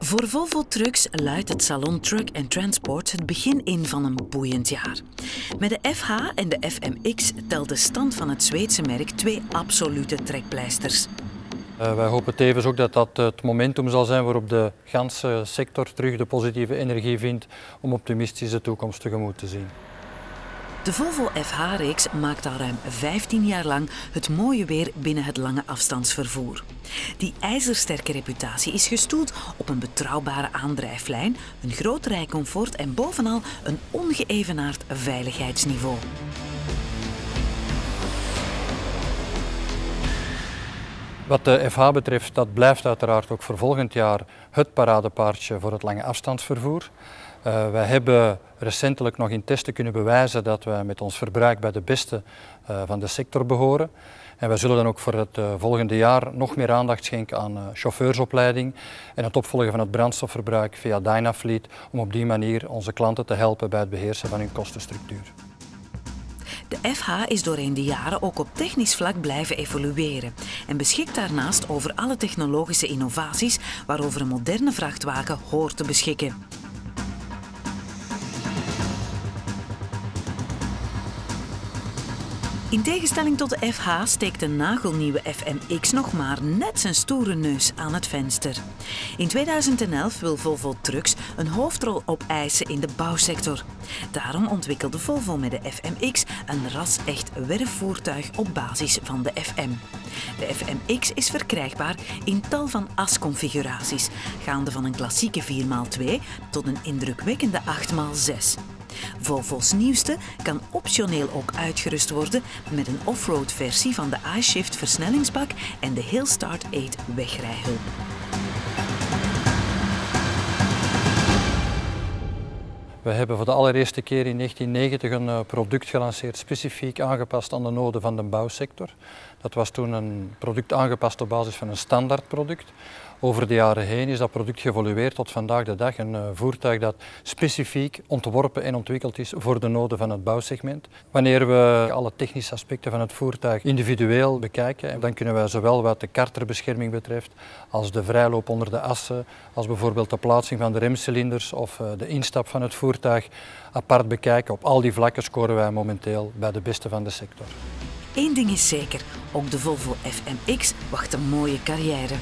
Voor Volvo Trucks luidt het Salon Truck & Transport het begin in van een boeiend jaar. Met de FH en de FMX telt de stand van het Zweedse merk twee absolute trekpleisters. Wij hopen tevens ook dat dat het momentum zal zijn waarop de ganse sector terug de positieve energie vindt om optimistisch de toekomst tegemoet te zien. De Volvo FH-reeks maakt al ruim 15 jaar lang het mooie weer binnen het lange afstandsvervoer. Die ijzersterke reputatie is gestoeld op een betrouwbare aandrijflijn, een groot rijcomfort en bovenal een ongeëvenaard veiligheidsniveau. Wat de FH betreft, dat blijft uiteraard ook voor volgend jaar het paradepaardje voor het lange afstandsvervoer. Wij hebben recentelijk nog in testen kunnen bewijzen dat wij met ons verbruik bij de beste van de sector behoren. En wij zullen dan ook voor het volgende jaar nog meer aandacht schenken aan chauffeursopleiding en het opvolgen van het brandstofverbruik via Dynafleet, om op die manier onze klanten te helpen bij het beheersen van hun kostenstructuur. De FH is doorheen de jaren ook op technisch vlak blijven evolueren en beschikt daarnaast over alle technologische innovaties waarover een moderne vrachtwagen hoort te beschikken. In tegenstelling tot de FH steekt de nagelnieuwe FMX nog maar net zijn stoere neus aan het venster. In 2011 wil Volvo Trucks een hoofdrol opeisen in de bouwsector. Daarom ontwikkelde Volvo met de FMX een ras-echt werfvoertuig op basis van de FM. De FMX is verkrijgbaar in tal van asconfiguraties, gaande van een klassieke 4x2 tot een indrukwekkende 8x6. Volvo's nieuwste kan optioneel ook uitgerust worden met een offroad versie van de iShift versnellingsbak en de Hillstart 8 wegrijhulp. We hebben voor de allereerste keer in 1990 een product gelanceerd specifiek aangepast aan de noden van de bouwsector. Dat was toen een product aangepast op basis van een standaardproduct. Over de jaren heen is dat product geëvolueerd tot vandaag de dag een voertuig dat specifiek ontworpen en ontwikkeld is voor de noden van het bouwsegment. Wanneer we alle technische aspecten van het voertuig individueel bekijken, dan kunnen wij zowel wat de karterbescherming betreft als de vrijloop onder de assen, als bijvoorbeeld de plaatsing van de remcilinders of de instap van het voertuig apart bekijken. Op al die vlakken scoren wij momenteel bij de beste van de sector. Eén ding is zeker, ook de Volvo FMX wacht een mooie carrière.